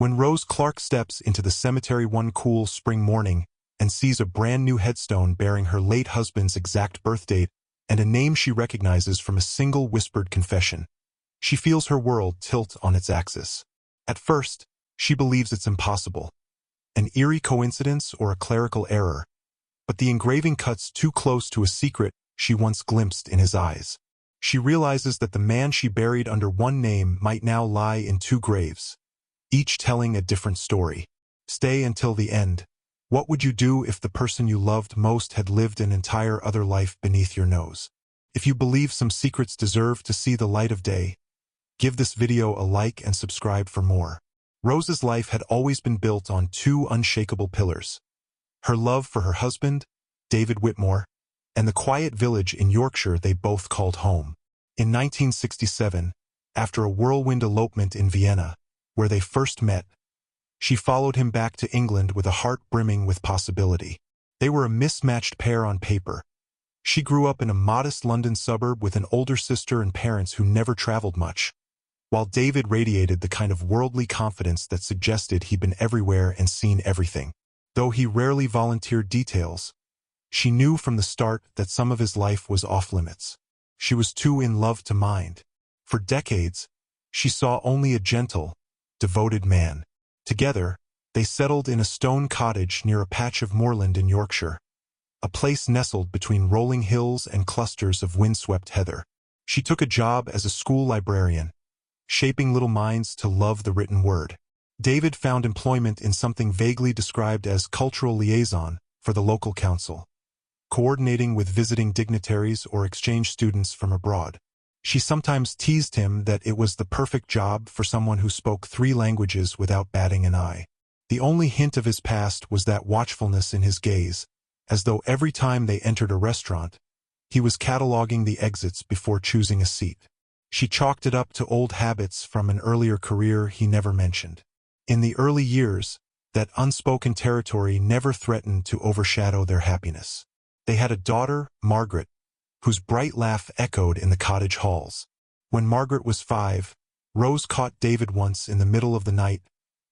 When Rose Clark steps into the cemetery one cool spring morning and sees a brand new headstone bearing her late husband's exact birth date and a name she recognizes from a single whispered confession, she feels her world tilt on its axis. At first, she believes it's impossible, an eerie coincidence or a clerical error, but the engraving cuts too close to a secret she once glimpsed in his eyes. She realizes that the man she buried under one name might now lie in two graves, each telling a different story. Stay until the end. What would you do if the person you loved most had lived an entire other life beneath your nose? If you believe some secrets deserve to see the light of day, give this video a like and subscribe for more. Rose's life had always been built on two unshakable pillars: her love for her husband, David Whitmore, and the quiet village in Yorkshire they both called home. In 1967, after a whirlwind elopement in Vienna, where they first met, she followed him back to England with a heart brimming with possibility. They were a mismatched pair on paper. She grew up in a modest London suburb with an older sister and parents who never traveled much, while David radiated the kind of worldly confidence that suggested he'd been everywhere and seen everything. Though he rarely volunteered details, she knew from the start that some of his life was off-limits. She was too in love to mind. For decades, she saw only a gentle, devoted man. Together, they settled in a stone cottage near a patch of moorland in Yorkshire, a place nestled between rolling hills and clusters of windswept heather. She took a job as a school librarian, shaping little minds to love the written word. David found employment in something vaguely described as cultural liaison for the local council, coordinating with visiting dignitaries or exchange students from abroad. She sometimes teased him that it was the perfect job for someone who spoke 3 languages without batting an eye. The only hint of his past was that watchfulness in his gaze, as though every time they entered a restaurant, he was cataloging the exits before choosing a seat. She chalked it up to old habits from an earlier career he never mentioned. In the early years, that unspoken territory never threatened to overshadow their happiness. They had a daughter, Margaret, whose bright laugh echoed in the cottage halls. When Margaret was 5, Rose caught David once in the middle of the night,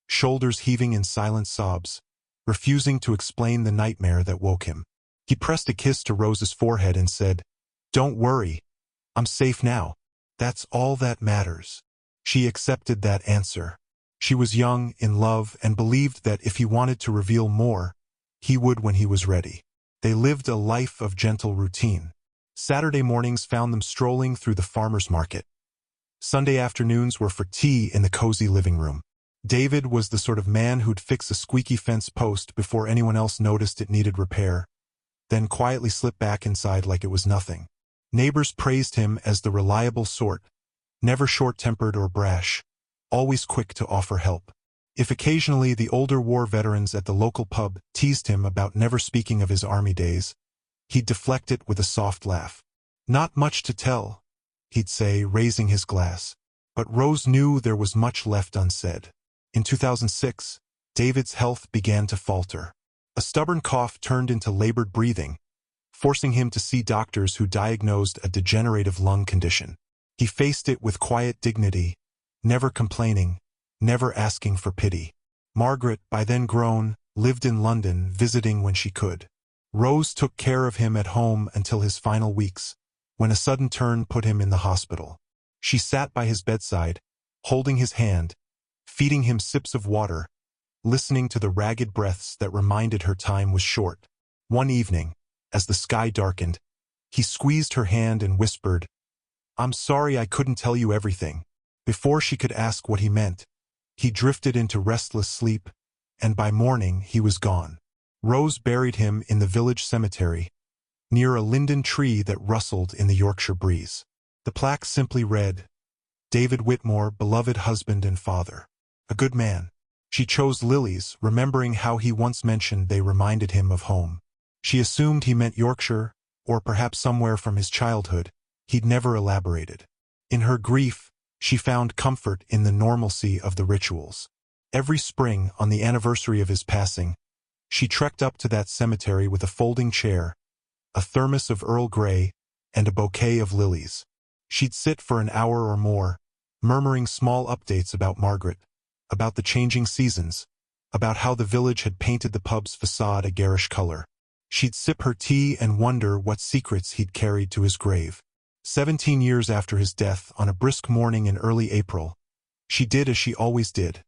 shoulders heaving in silent sobs, refusing to explain the nightmare that woke him. He pressed a kiss to Rose's forehead and said, "Don't worry, I'm safe now. That's all that matters." She accepted that answer. She was young, in love, and believed that if he wanted to reveal more, he would when he was ready. They lived a life of gentle routine. Saturday mornings found them strolling through the farmer's market. Sunday afternoons were for tea in the cozy living room. David was the sort of man who'd fix a squeaky fence post before anyone else noticed it needed repair, then quietly slip back inside like it was nothing. Neighbors praised him as the reliable sort, never short-tempered or brash, always quick to offer help. If occasionally the older war veterans at the local pub teased him about never speaking of his army days, he'd deflect it with a soft laugh. "Not much to tell," he'd say, raising his glass. But Rose knew there was much left unsaid. In 2006, David's health began to falter. A stubborn cough turned into labored breathing, forcing him to see doctors who diagnosed a degenerative lung condition. He faced it with quiet dignity, never complaining, never asking for pity. Margaret, by then grown, lived in London, visiting when she could. Rose took care of him at home until his final weeks, when a sudden turn put him in the hospital. She sat by his bedside, holding his hand, feeding him sips of water, listening to the ragged breaths that reminded her time was short. One evening, as the sky darkened, he squeezed her hand and whispered, "I'm sorry I couldn't tell you everything." Before she could ask what he meant, he drifted into restless sleep, and by morning he was gone. Rose buried him in the village cemetery, near a linden tree that rustled in the Yorkshire breeze. The plaque simply read, "David Whitmore, beloved husband and father. A good man." She chose lilies, remembering how he once mentioned they reminded him of home. She assumed he meant Yorkshire, or perhaps somewhere from his childhood. He'd never elaborated. In her grief, she found comfort in the normalcy of the rituals. Every spring, on the anniversary of his passing, she trekked up to that cemetery with a folding chair, a thermos of Earl Grey, and a bouquet of lilies. She'd sit for an hour or more, murmuring small updates about Margaret, about the changing seasons, about how the village had painted the pub's facade a garish color. She'd sip her tea and wonder what secrets he'd carried to his grave. 17 years after his death, on a brisk morning in early April, she did as she always did.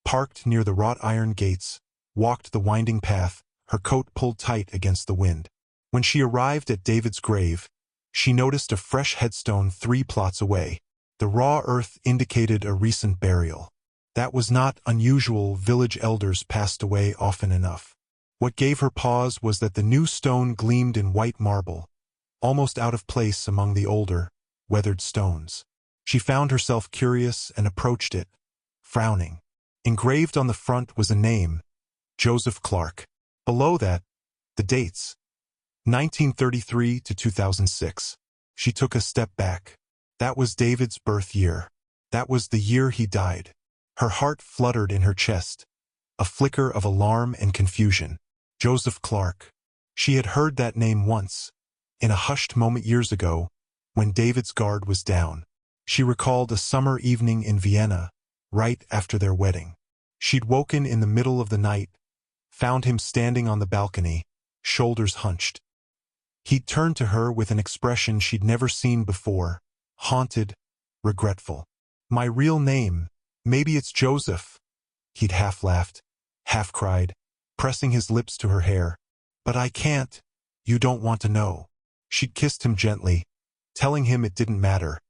Parked near the wrought iron gates, walked the winding path, her coat pulled tight against the wind. When she arrived at David's grave, she noticed a fresh headstone 3 plots away. The raw earth indicated a recent burial. That was not unusual, village elders passed away often enough. What gave her pause was that the new stone gleamed in white marble, almost out of place among the older, weathered stones. She found herself curious and approached it, frowning. Engraved on the front was a name, Joseph Clark. Below that, the dates, 1933 to 2006. She took a step back. That was David's birth year. That was the year he died. Her heart fluttered in her chest, a flicker of alarm and confusion. Joseph Clark. She had heard that name once, in a hushed moment years ago, when David's guard was down. She recalled a summer evening in Vienna, right after their wedding. She'd woken in the middle of the night, found him standing on the balcony, shoulders hunched. He'd turned to her with an expression she'd never seen before, haunted, regretful. "My real name, maybe it's Joseph," he'd half laughed, half cried, pressing his lips to her hair. "But I can't. You don't want to know." She'd kissed him gently, telling him it didn't matter,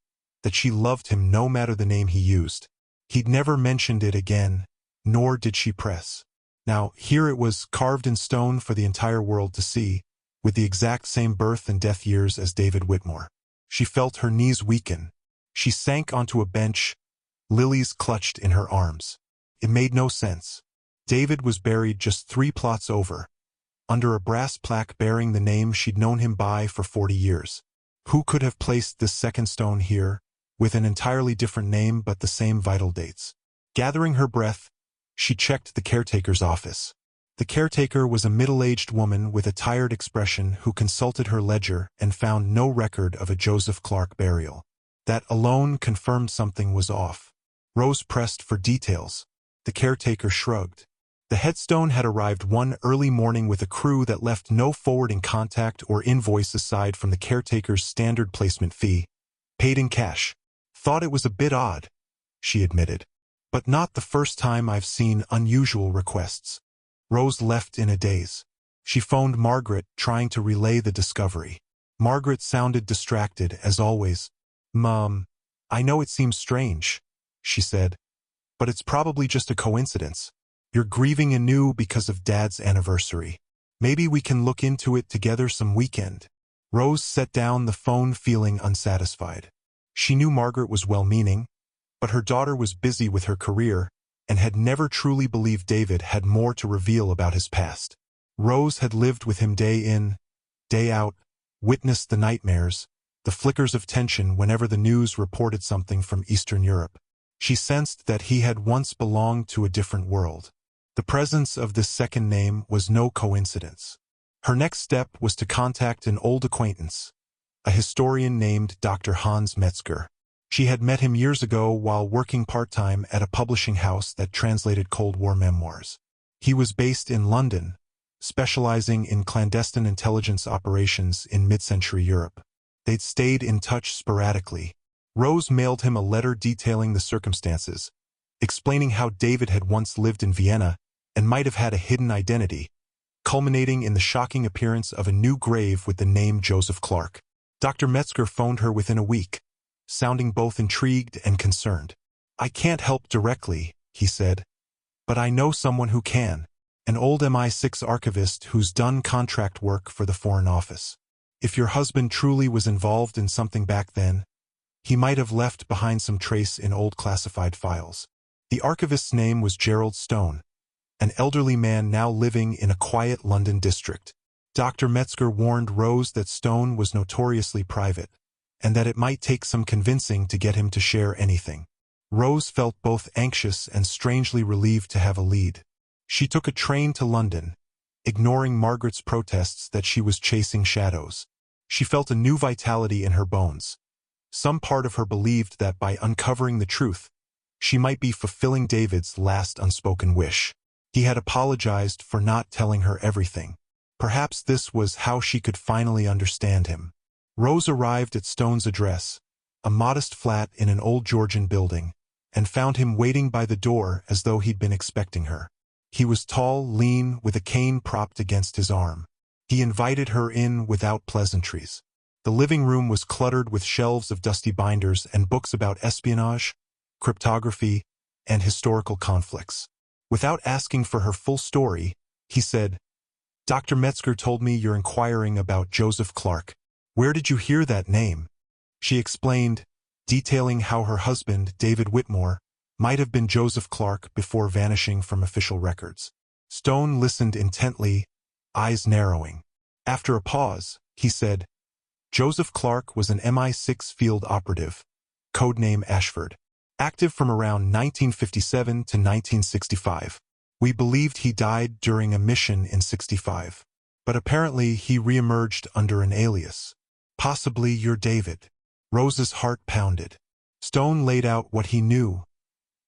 that she loved him no matter the name he used. He'd never mentioned it again, nor did she press. Now, here it was, carved in stone for the entire world to see, with the exact same birth and death years as David Whitmore. She felt her knees weaken. She sank onto a bench, lilies clutched in her arms. It made no sense. David was buried just 3 plots over, under a brass plaque bearing the name she'd known him by for 40 years. Who could have placed this second stone here, with an entirely different name but the same vital dates? Gathering her breath, she checked the caretaker's office. The caretaker was a middle-aged woman with a tired expression who consulted her ledger and found no record of a Joseph Clark burial. That alone confirmed something was off. Rose pressed for details. The caretaker shrugged. The headstone had arrived one early morning with a crew that left no forwarding contact or invoice aside from the caretaker's standard placement fee. Paid in cash. "Thought it was a bit odd," she admitted. "But not the first time I've seen unusual requests." Rose left in a daze. She phoned Margaret, trying to relay the discovery. Margaret sounded distracted, as always. "Mom, I know it seems strange," she said, "but it's probably just a coincidence. You're grieving anew because of Dad's anniversary. Maybe we can look into it together some weekend." Rose set down the phone, feeling unsatisfied. She knew Margaret was well-meaning, but her daughter was busy with her career and had never truly believed David had more to reveal about his past. Rose had lived with him day in, day out, witnessed the nightmares, the flickers of tension whenever the news reported something from Eastern Europe. She sensed that he had once belonged to a different world. The presence of this second name was no coincidence. Her next step was to contact an old acquaintance, a historian named Dr. Hans Metzger. She had met him years ago while working part-time at a publishing house that translated Cold War memoirs. He was based in London, specializing in clandestine intelligence operations in mid-century Europe. They'd stayed in touch sporadically. Rose mailed him a letter detailing the circumstances, explaining how David had once lived in Vienna and might have had a hidden identity, culminating in the shocking appearance of a new grave with the name Joseph Clark. Dr. Metzger phoned her within a week, sounding both intrigued and concerned. "I can't help directly," he said, "but I know someone who can, an old MI6 archivist who's done contract work for the Foreign Office. If your husband truly was involved in something back then, he might have left behind some trace in old classified files." The archivist's name was Gerald Stone, an elderly man now living in a quiet London district. Dr. Metzger warned Rose that Stone was notoriously private, and that it might take some convincing to get him to share anything. Rose felt both anxious and strangely relieved to have a lead. She took a train to London, ignoring Margaret's protests that she was chasing shadows. She felt a new vitality in her bones. Some part of her believed that by uncovering the truth, She might be fulfilling David's last unspoken wish. He had apologized for not telling her everything. Perhaps this was how she could finally understand him. Rose arrived at Stone's address, a modest flat in an old Georgian building, and found him waiting by the door as though he'd been expecting her. He was tall, lean, with a cane propped against his arm. He invited her in without pleasantries. The living room was cluttered with shelves of dusty binders and books about espionage, cryptography, and historical conflicts. Without asking for her full story, he said, "Dr. Metzger told me you're inquiring about Joseph Clark. Where did you hear that name?" She explained, detailing how her husband, David Whitmore, might have been Joseph Clark before vanishing from official records. Stone listened intently, eyes narrowing. After a pause, he said, "Joseph Clark was an MI6 field operative, codename Ashford, active from around 1957 to 1965. We believed he died during a mission in '65, but apparently he reemerged under an alias. Possibly you're David." Rose's heart pounded. Stone laid out what he knew.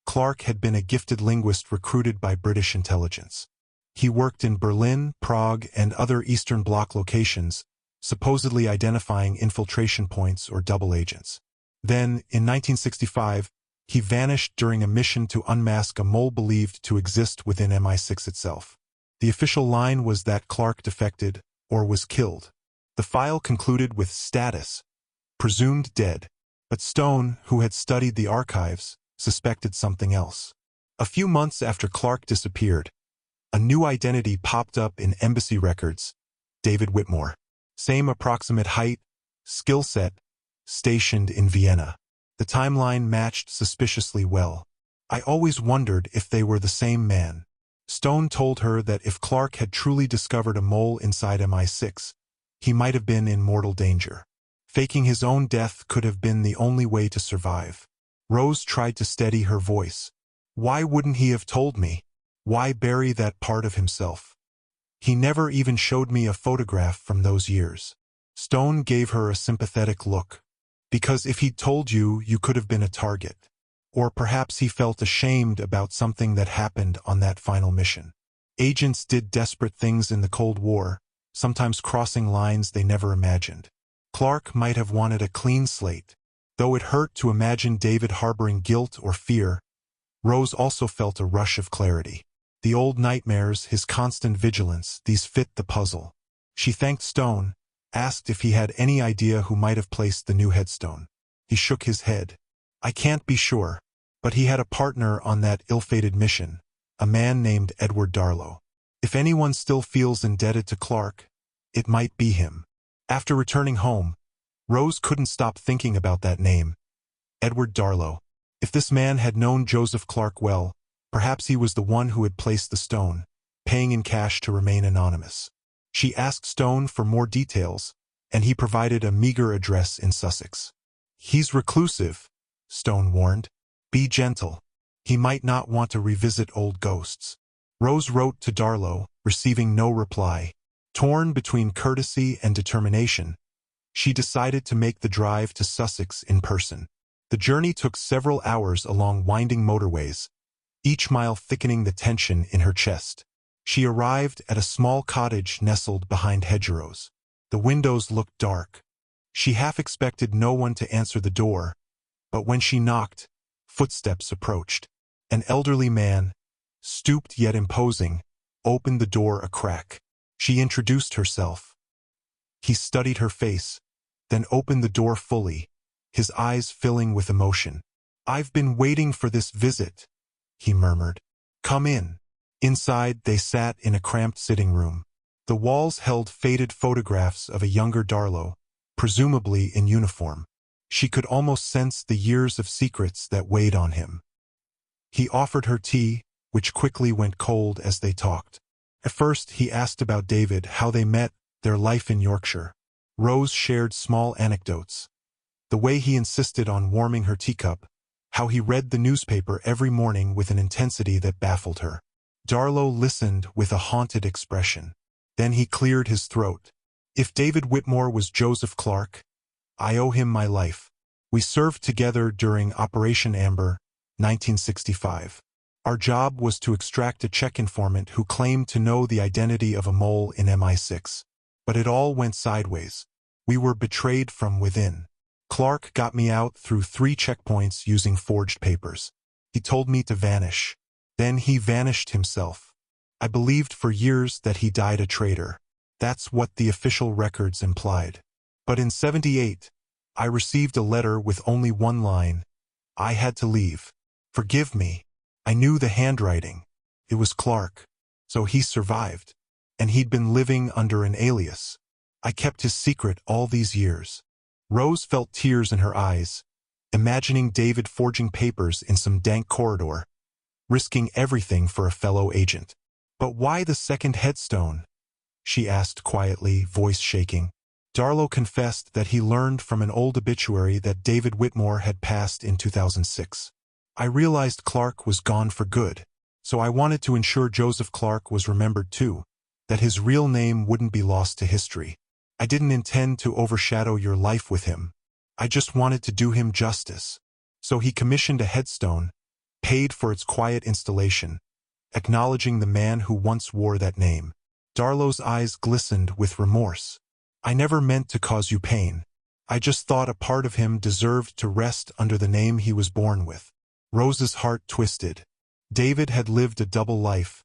Clark had been a gifted linguist recruited by British intelligence. He worked in Berlin, Prague, and other Eastern Bloc locations, supposedly identifying infiltration points or double agents. Then, in 1965, he vanished during a mission to unmask a mole believed to exist within MI6 itself. The official line was that Clark defected or was killed. The file concluded with status, presumed dead, but Stone, who had studied the archives, suspected something else. A few months after Clark disappeared, a new identity popped up in embassy records: David Whitmore. Same approximate height, skill set, stationed in Vienna. The timeline matched suspiciously well. "I always wondered if they were the same man." Stone told her that if Clark had truly discovered a mole inside MI6, he might have been in mortal danger. Faking his own death could have been the only way to survive. Rose tried to steady her voice. "Why wouldn't he have told me? Why bury that part of himself? He never even showed me a photograph from those years." Stone gave her a sympathetic look. "Because if he'd told you, you could have been a target. Or perhaps he felt ashamed about something that happened on that final mission. Agents did desperate things in the Cold War, sometimes crossing lines they never imagined. Clark might have wanted a clean slate. Though it hurt to imagine David harboring guilt or fear, Rose also felt a rush of clarity. The old nightmares, his constant vigilance, these fit the puzzle. She thanked Stone, asked if he had any idea who might have placed the new headstone. He shook his head. "I can't be sure, but he had a partner on that ill-fated mission, a man named Edward Darlow. If anyone still feels indebted to Clark, it might be him." After returning home, Rose couldn't stop thinking about that name, Edward Darlow. If this man had known Joseph Clark well, perhaps he was the one who had placed the stone, paying in cash to remain anonymous. She asked Stone for more details, and he provided a meager address in Sussex. "He's reclusive," Stone warned. "Be gentle. He might not want to revisit old ghosts." Rose wrote to Darlow, receiving no reply. Torn between courtesy and determination, she decided to make the drive to Sussex in person. The journey took several hours along winding motorways, each mile thickening the tension in her chest. She arrived at a small cottage nestled behind hedgerows. The windows looked dark. She half expected no one to answer the door, but when she knocked, footsteps approached. An elderly man, stooped yet imposing, opened the door a crack. She introduced herself. He studied her face, then opened the door fully, his eyes filling with emotion. "I've been waiting for this visit," he murmured. "Come in." Inside, they sat in a cramped sitting room. The walls held faded photographs of a younger Darlow, presumably in uniform. She could almost sense the years of secrets that weighed on him. He offered her tea, which quickly went cold as they talked. At first, he asked about David, how they met, their life in Yorkshire. Rose shared small anecdotes. The way he insisted on warming her teacup, how he read the newspaper every morning with an intensity that baffled her. Darlow listened with a haunted expression. Then he cleared his throat. "If David Whitmore was Joseph Clark, I owe him my life. We served together during Operation Amber, 1965. Our job was to extract a Czech informant who claimed to know the identity of a mole in MI6. But it all went sideways. We were betrayed from within. Clark got me out through 3 checkpoints using forged papers. He told me to vanish. Then he vanished himself. I believed for years that he died a traitor. That's what the official records implied. But in '78, I received a letter with only one line. I had to leave. Forgive me. I knew the handwriting. It was Clark. So he survived. And he'd been living under an alias. I kept his secret all these years. Rose felt tears in her eyes, imagining David forging papers in some dank corridor, risking everything for a fellow agent. But why the second headstone? She asked quietly, voice shaking. Darlow confessed that he learned from an old obituary that David Whitmore had passed in 2006. I realized Clark was gone for good, so I wanted to ensure Joseph Clark was remembered too, that his real name wouldn't be lost to history. I didn't intend to overshadow your life with him. I just wanted to do him justice. So he commissioned a headstone, paid for its quiet installation, acknowledging the man who once wore that name. Darlow's eyes glistened with remorse. I never meant to cause you pain. I just thought a part of him deserved to rest under the name he was born with. Rose's heart twisted. David had lived a double life,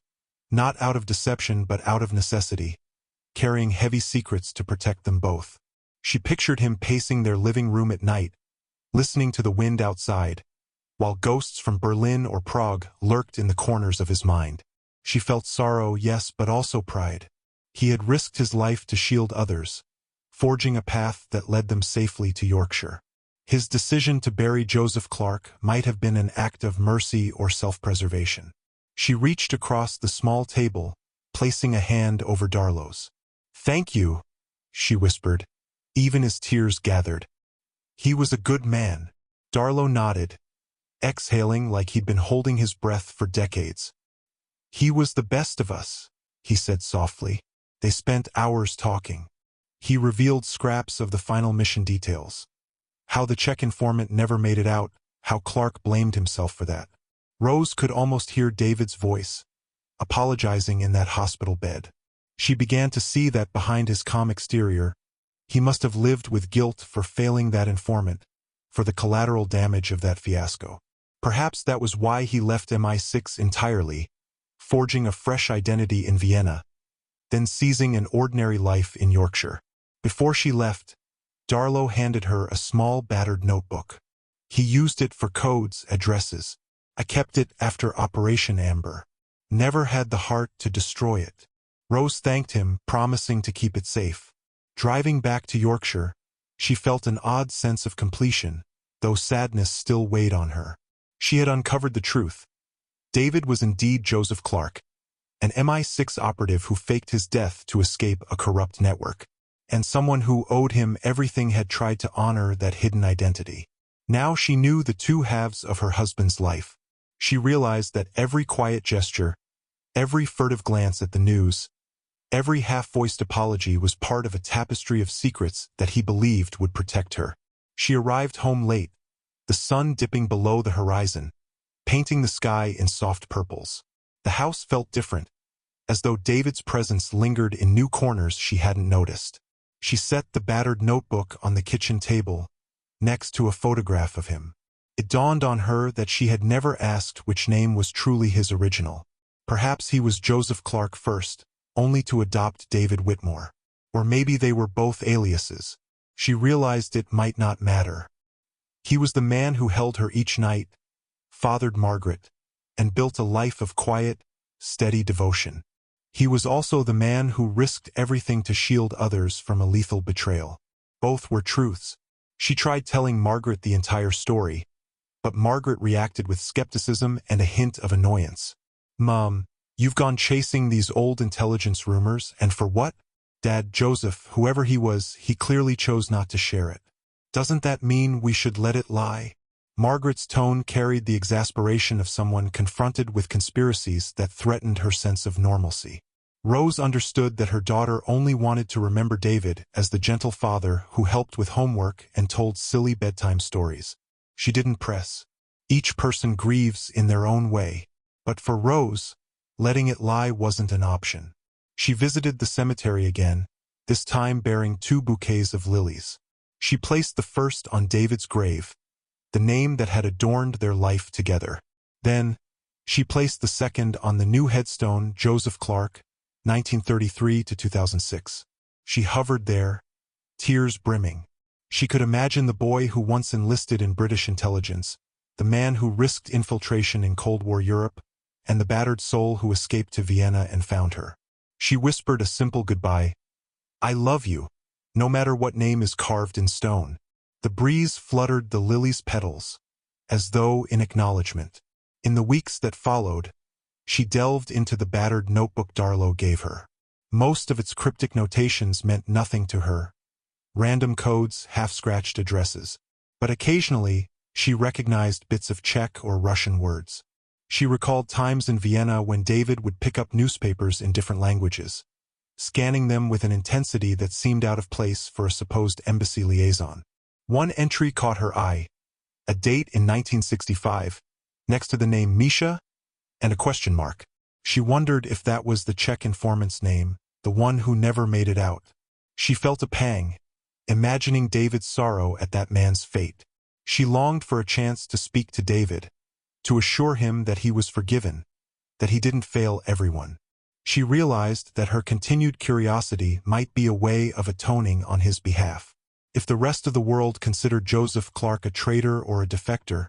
not out of deception but out of necessity, carrying heavy secrets to protect them both. She pictured him pacing their living room at night, listening to the wind outside, while ghosts from Berlin or Prague lurked in the corners of his mind. She felt sorrow, yes, but also pride. He had risked his life to shield others, forging a path that led them safely to Yorkshire. His decision to bury Joseph Clark might have been an act of mercy or self-preservation. She reached across the small table, placing a hand over Darlow's. "Thank you," she whispered, even as tears gathered. "He was a good man." Darlow nodded, exhaling like he'd been holding his breath for decades. "He was the best of us," he said softly. They spent hours talking. He revealed scraps of the final mission details. How the Czech informant never made it out, how Clark blamed himself for that. Rose could almost hear David's voice, apologizing in that hospital bed. She began to see that behind his calm exterior, he must have lived with guilt for failing that informant, for the collateral damage of that fiasco. Perhaps that was why he left MI6 entirely, forging a fresh identity in Vienna, then seizing an ordinary life in Yorkshire. Before she left, Darlow handed her a small battered notebook. He used it for codes, addresses. I kept it after Operation Amber. Never had the heart to destroy it. Rose thanked him, promising to keep it safe. Driving back to Yorkshire, she felt an odd sense of completion, though sadness still weighed on her. She had uncovered the truth. David was indeed Joseph Clark, an MI6 operative who faked his death to escape a corrupt network, and someone who owed him everything had tried to honor that hidden identity. Now she knew the two halves of her husband's life. She realized that every quiet gesture, every furtive glance at the news, every half-voiced apology was part of a tapestry of secrets that he believed would protect her. She arrived home late, the sun dipping below the horizon, painting the sky in soft purples. The house felt different, as though David's presence lingered in new corners she hadn't noticed. She set the battered notebook on the kitchen table, next to a photograph of him. It dawned on her that she had never asked which name was truly his original. Perhaps he was Joseph Clark first, only to adopt David Whitmore. Or maybe they were both aliases. She realized it might not matter. He was the man who held her each night, fathered Margaret, and built a life of quiet, steady devotion. He was also the man who risked everything to shield others from a lethal betrayal. Both were truths. She tried telling Margaret the entire story, but Margaret reacted with skepticism and a hint of annoyance. "Mom, you've gone chasing these old intelligence rumors, and for what?" "Dad, Joseph, whoever he was, he clearly chose not to share it. Doesn't that mean we should let it lie?" Margaret's tone carried the exasperation of someone confronted with conspiracies that threatened her sense of normalcy. Rose understood that her daughter only wanted to remember David as the gentle father who helped with homework and told silly bedtime stories. She didn't press. Each person grieves in their own way. But for Rose, letting it lie wasn't an option. She visited the cemetery again, this time bearing 2 bouquets of lilies. She placed the first on David's grave, the name that had adorned their life together. Then, she placed the second on the new headstone, Joseph Clark, 1933 to 2006. She hovered there, tears brimming. She could imagine the boy who once enlisted in British intelligence, the man who risked infiltration in Cold War Europe, and the battered soul who escaped to Vienna and found her. She whispered a simple goodbye, "I love you," no matter what name is carved in stone. The breeze fluttered the lily's petals, as though in acknowledgement. In the weeks that followed, she delved into the battered notebook Darlow gave her. Most of its cryptic notations meant nothing to her. Random codes, half-scratched addresses. But occasionally, she recognized bits of Czech or Russian words. She recalled times in Vienna when David would pick up newspapers in different languages, scanning them with an intensity that seemed out of place for a supposed embassy liaison. One entry caught her eye, a date in 1965, next to the name Misha, and a question mark. She wondered if that was the Czech informant's name, the one who never made it out. She felt a pang, imagining David's sorrow at that man's fate. She longed for a chance to speak to David, to assure him that he was forgiven, that he didn't fail everyone. She realized that her continued curiosity might be a way of atoning on his behalf. If the rest of the world considered Joseph Clark a traitor or a defector,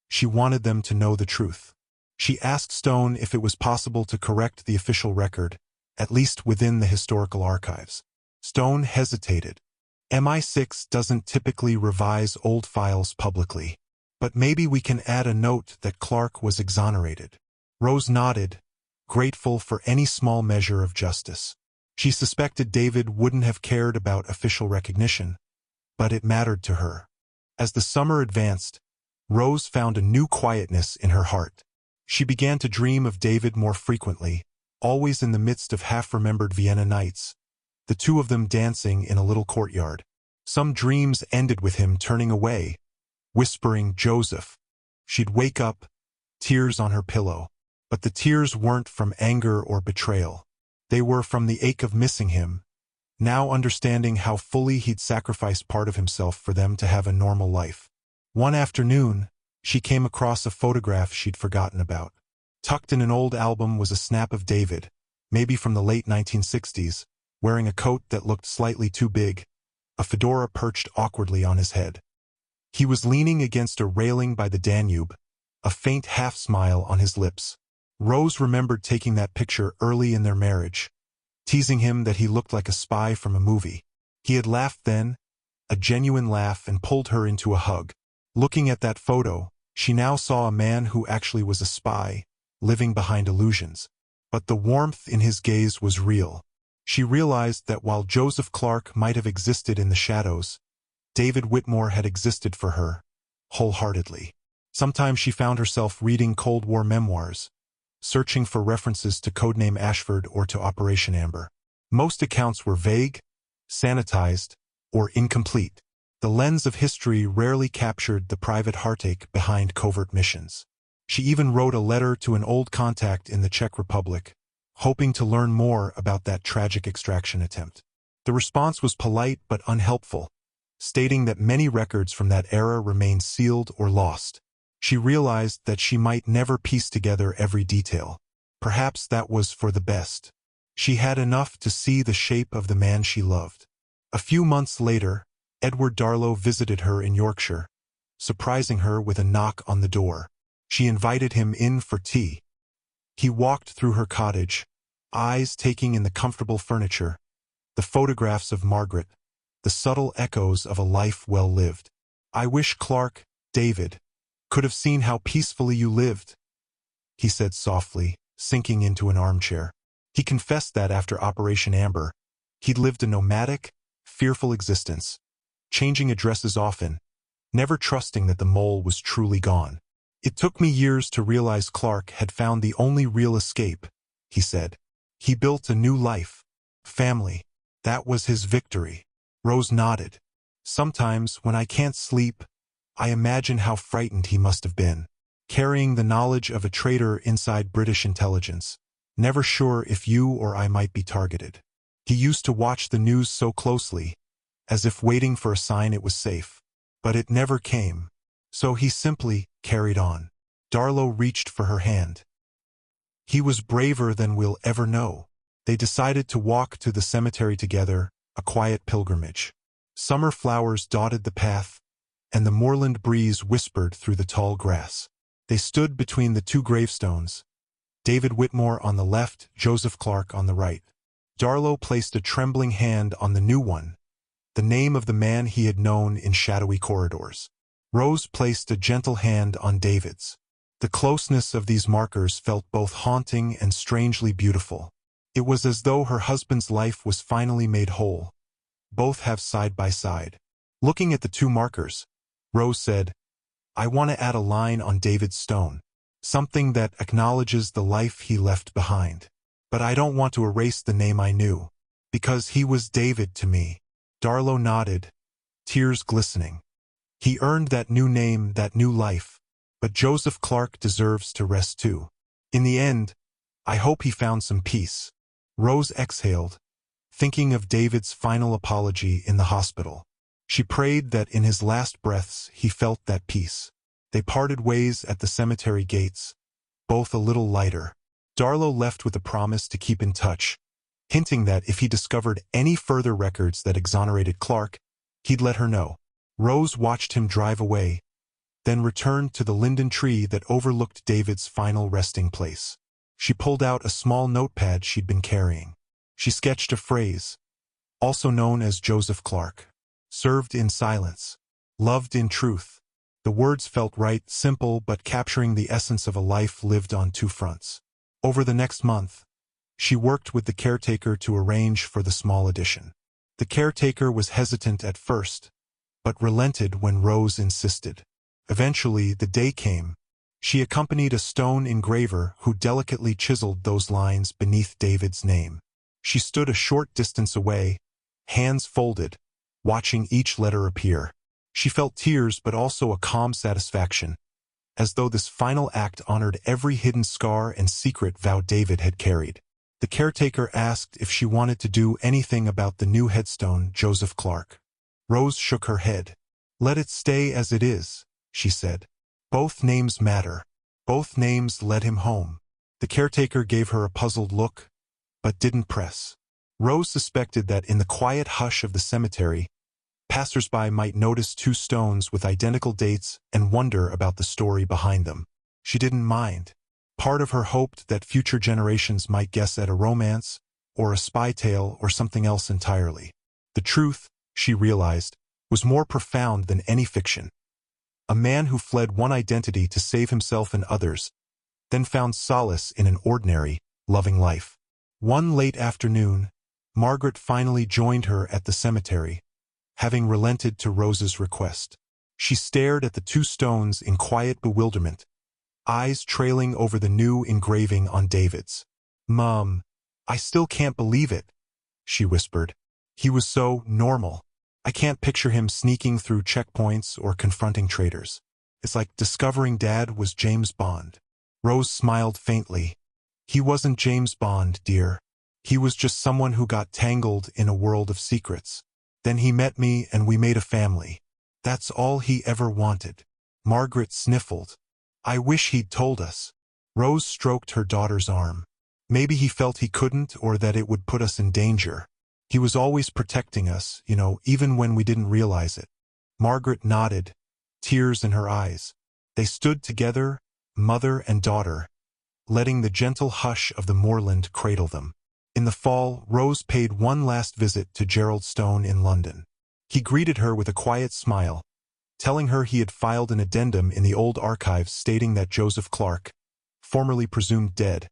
she wanted them to know the truth. She asked Stone if it was possible to correct the official record, at least within the historical archives. Stone hesitated. MI6 doesn't typically revise old files publicly. But maybe we can add a note that Clark was exonerated. Rose nodded, grateful for any small measure of justice. She suspected David wouldn't have cared about official recognition, but it mattered to her. As the summer advanced, Rose found a new quietness in her heart. She began to dream of David more frequently, always in the midst of half-remembered Vienna nights, the two of them dancing in a little courtyard. Some dreams ended with him turning away, whispering Joseph. She'd wake up, tears on her pillow. But the tears weren't from anger or betrayal. They were from the ache of missing him, now understanding how fully he'd sacrificed part of himself for them to have a normal life. One afternoon, she came across a photograph she'd forgotten about. Tucked in an old album was a snap of David, maybe from the late 1960s, wearing a coat that looked slightly too big, a fedora perched awkwardly on his head. He was leaning against a railing by the Danube, a faint half-smile on his lips. Rose remembered taking that picture early in their marriage, teasing him that he looked like a spy from a movie. He had laughed then, a genuine laugh, and pulled her into a hug. Looking at that photo, she now saw a man who actually was a spy, living behind illusions. But the warmth in his gaze was real. She realized that while Joseph Clark might have existed in the shadows, David Whitmore had existed for her, wholeheartedly. Sometimes she found herself reading Cold War memoirs, searching for references to Codename Ashford or to Operation Amber. Most accounts were vague, sanitized, or incomplete. The lens of history rarely captured the private heartache behind covert missions. She even wrote a letter to an old contact in the Czech Republic, hoping to learn more about that tragic extraction attempt. The response was polite but unhelpful, stating that many records from that era remained sealed or lost. She realized that she might never piece together every detail. Perhaps that was for the best. She had enough to see the shape of the man she loved. A few months later, Edward Darlow visited her in Yorkshire, surprising her with a knock on the door. She invited him in for tea. He walked through her cottage, eyes taking in the comfortable furniture, the photographs of Margaret, the subtle echoes of a life well lived. "I wish Clark, David, could have seen how peacefully you lived," he said softly, sinking into an armchair. He confessed that after Operation Amber, he'd lived a nomadic, fearful existence, changing addresses often, never trusting that the mole was truly gone. "It took me years to realize Clark had found the only real escape," he said. "He built a new life, family. That was his victory." Rose nodded. "Sometimes, when I can't sleep, I imagine how frightened he must have been." carrying the knowledge of a traitor inside British intelligence, never sure if you or I might be targeted. He used to watch the news so closely, as if waiting for a sign it was safe. But it never came. So he simply carried on. Darlo reached for her hand. He was braver than we'll ever know. They decided to walk to the cemetery together, a quiet pilgrimage. Summer flowers dotted the path, and the moorland breeze whispered through the tall grass. They stood between the two gravestones, David Whitmore on the left, Joseph Clark on the right. Darlo placed a trembling hand on the new one, the name of the man he had known in shadowy corridors. Rose placed a gentle hand on David's. The closeness of these markers felt both haunting and strangely beautiful. It was as though her husband's life was finally made whole. Both have side by side. Looking at the two markers, Rose said, "I want to add a line on David's stone, something that acknowledges the life he left behind. But I don't want to erase the name I knew, because he was David to me." Darlo nodded, tears glistening. He earned that new name, that new life, but Joseph Clark deserves to rest too. In the end, I hope he found some peace. Rose exhaled, thinking of David's final apology in the hospital. She prayed that in his last breaths he felt that peace. They parted ways at the cemetery gates, both a little lighter. Darlo left with a promise to keep in touch, hinting that if he discovered any further records that exonerated Clark, he'd let her know. Rose watched him drive away, then returned to the linden tree that overlooked David's final resting place. She pulled out a small notepad she'd been carrying. She sketched a phrase, also known as Joseph Clark. Served in silence, loved in truth. The words felt right, simple, but capturing the essence of a life lived on two fronts. Over the next month, she worked with the caretaker to arrange for the small addition. The caretaker was hesitant at first, but relented when Rose insisted. Eventually, the day came. She accompanied a stone engraver who delicately chiseled those lines beneath David's name. She stood a short distance away, hands folded, watching each letter appear. She felt tears but also a calm satisfaction, as though this final act honored every hidden scar and secret vow David had carried. The caretaker asked if she wanted to do anything about the new headstone, Joseph Clark. Rose shook her head. "Let it stay as it is," she said. "Both names matter. Both names led him home." The caretaker gave her a puzzled look, but didn't press. Rose suspected that in the quiet hush of the cemetery, passers-by might notice two stones with identical dates and wonder about the story behind them. She didn't mind. Part of her hoped that future generations might guess at a romance, or a spy tale, or something else entirely. The truth, she realized, was more profound than any fiction. A man who fled one identity to save himself and others, then found solace in an ordinary, loving life. One late afternoon, Margaret finally joined her at the cemetery, having relented to Rose's request. She stared at the two stones in quiet bewilderment, eyes trailing over the new engraving on David's. "Mom, I still can't believe it," she whispered. "He was so normal. I can't picture him sneaking through checkpoints or confronting traitors. It's like discovering Dad was James Bond." Rose smiled faintly. "He wasn't James Bond, dear. He was just someone who got tangled in a world of secrets. Then he met me and we made a family. That's all he ever wanted." Margaret sniffled. "I wish he'd told us." Rose stroked her daughter's arm. "Maybe he felt he couldn't, or that it would put us in danger. He was always protecting us, even when we didn't realize it." Margaret nodded, tears in her eyes. They stood together, mother and daughter, letting the gentle hush of the moorland cradle them. In the fall, Rose paid one last visit to Gerald Stone in London. He greeted her with a quiet smile, telling her he had filed an addendum in the old archives stating that Joseph Clark, formerly presumed dead,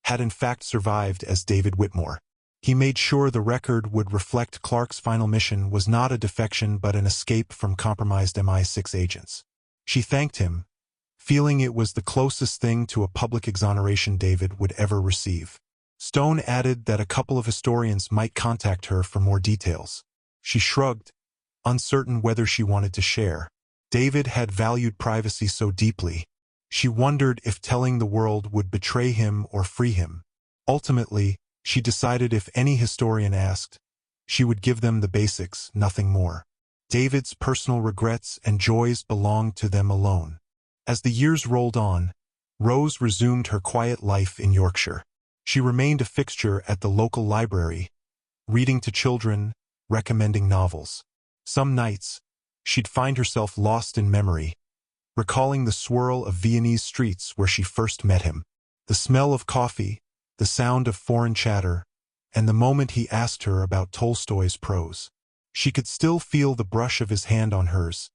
had in fact survived as David Whitmore. He made sure the record would reflect Clark's final mission was not a defection but an escape from compromised MI6 agents. She thanked him, feeling it was the closest thing to a public exoneration David would ever receive. Stone added that a couple of historians might contact her for more details. She shrugged, uncertain whether she wanted to share. David had valued privacy so deeply. She wondered if telling the world would betray him or free him. Ultimately, she decided if any historian asked, she would give them the basics, nothing more. David's personal regrets and joys belonged to them alone. As the years rolled on, Rose resumed her quiet life in Yorkshire. She remained a fixture at the local library, reading to children, recommending novels. Some nights, she'd find herself lost in memory, recalling the swirl of Viennese streets where she first met him, the smell of coffee, the sound of foreign chatter, and the moment he asked her about Tolstoy's prose. She could still feel the brush of his hand on hers,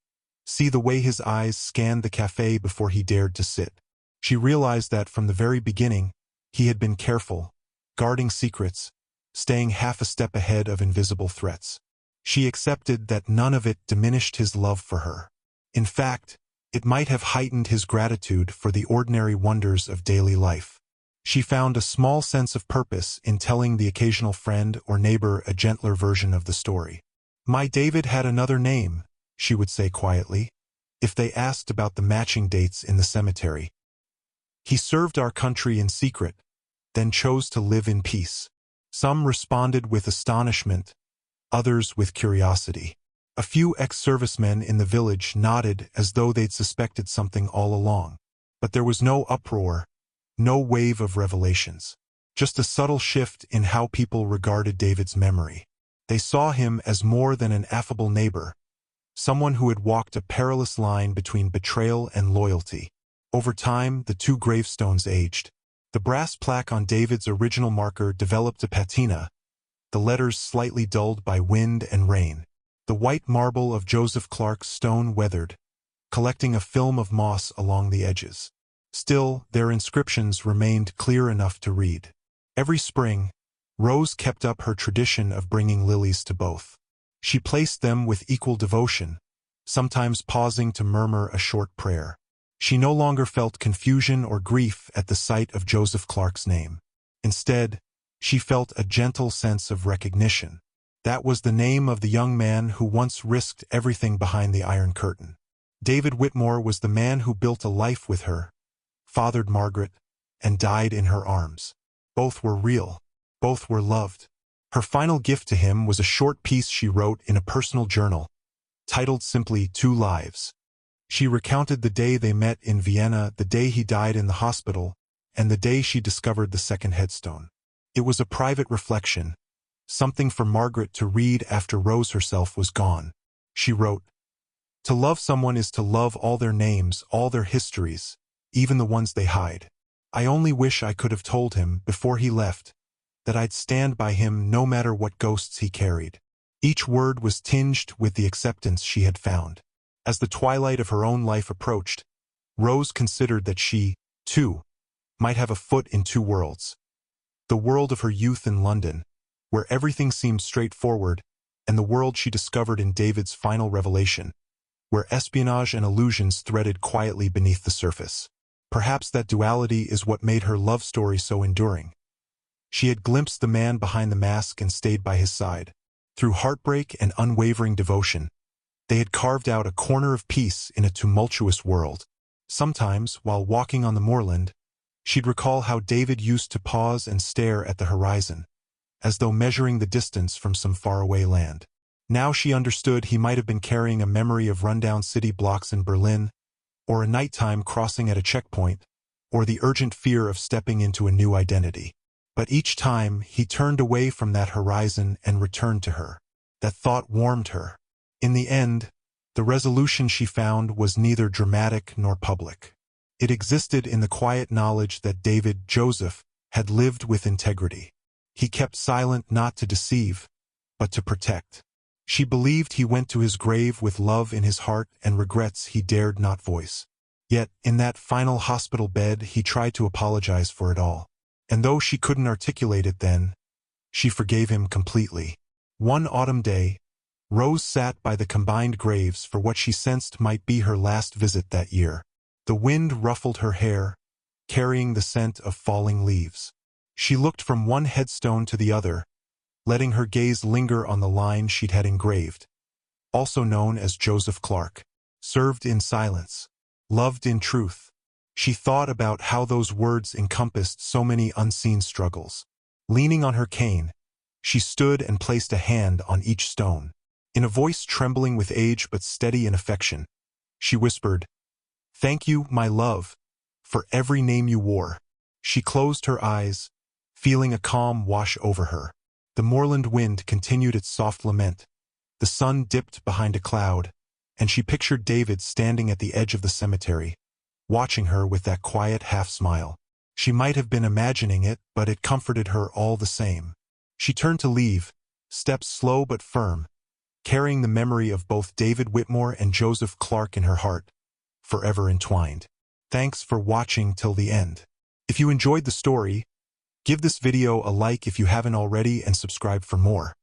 see the way his eyes scanned the cafe before he dared to sit. She realized that from the very beginning, he had been careful, guarding secrets, staying half a step ahead of invisible threats. She accepted that none of it diminished his love for her. In fact, it might have heightened his gratitude for the ordinary wonders of daily life. She found a small sense of purpose in telling the occasional friend or neighbor a gentler version of the story. "My David had another name," she would say quietly, if they asked about the matching dates in the cemetery. "He served our country in secret, then chose to live in peace." Some responded with astonishment, others with curiosity. A few ex-servicemen in the village nodded as though they'd suspected something all along. But there was no uproar, no wave of revelations. Just a subtle shift in how people regarded David's memory. They saw him as more than an affable neighbor, someone who had walked a perilous line between betrayal and loyalty. Over time, the two gravestones aged. The brass plaque on David's original marker developed a patina, the letters slightly dulled by wind and rain. The white marble of Joseph Clark's stone weathered, collecting a film of moss along the edges. Still, their inscriptions remained clear enough to read. Every spring, Rose kept up her tradition of bringing lilies to both. She placed them with equal devotion, sometimes pausing to murmur a short prayer. She no longer felt confusion or grief at the sight of Joseph Clark's name. Instead, she felt a gentle sense of recognition. That was the name of the young man who once risked everything behind the Iron Curtain. David Whitmore was the man who built a life with her, fathered Margaret, and died in her arms. Both were real. Both were loved. Her final gift to him was a short piece she wrote in a personal journal, titled simply "Two Lives." She recounted the day they met in Vienna, the day he died in the hospital, and the day she discovered the second headstone. It was a private reflection, something for Margaret to read after Rose herself was gone. She wrote, "To love someone is to love all their names, all their histories, even the ones they hide. I only wish I could have told him, before he left, that I'd stand by him no matter what ghosts he carried." Each word was tinged with the acceptance she had found. As the twilight of her own life approached, Rose considered that she, too, might have a foot in two worlds. The world of her youth in London, where everything seemed straightforward, and the world she discovered in David's final revelation, where espionage and illusions threaded quietly beneath the surface. Perhaps that duality is what made her love story so enduring. She had glimpsed the man behind the mask and stayed by his side. Through heartbreak and unwavering devotion, they had carved out a corner of peace in a tumultuous world. Sometimes, while walking on the moorland, she'd recall how David used to pause and stare at the horizon, as though measuring the distance from some faraway land. Now she understood he might have been carrying a memory of rundown city blocks in Berlin, or a nighttime crossing at a checkpoint, or the urgent fear of stepping into a new identity. But each time, he turned away from that horizon and returned to her. That thought warmed her. In the end, the resolution she found was neither dramatic nor public. It existed in the quiet knowledge that David, Joseph, had lived with integrity. He kept silent not to deceive, but to protect. She believed he went to his grave with love in his heart and regrets he dared not voice. Yet, in that final hospital bed, he tried to apologize for it all. And though she couldn't articulate it then, she forgave him completely. One autumn day, Rose sat by the combined graves for what she sensed might be her last visit that year. The wind ruffled her hair, carrying the scent of falling leaves. She looked from one headstone to the other, letting her gaze linger on the line she'd had engraved, also known as Joseph Clark. Served in silence, loved in truth. She thought about how those words encompassed so many unseen struggles. Leaning on her cane, she stood and placed a hand on each stone. In a voice trembling with age but steady in affection, she whispered, "Thank you, my love, for every name you wore." She closed her eyes, feeling a calm wash over her. The moorland wind continued its soft lament. The sun dipped behind a cloud, and she pictured David standing at the edge of the cemetery, watching her with that quiet half-smile. She might have been imagining it, but it comforted her all the same. She turned to leave, steps slow but firm, carrying the memory of both David Whitmore and Joseph Clark in her heart, forever entwined. Thanks for watching till the end. If you enjoyed the story, give this video a like if you haven't already and subscribe for more.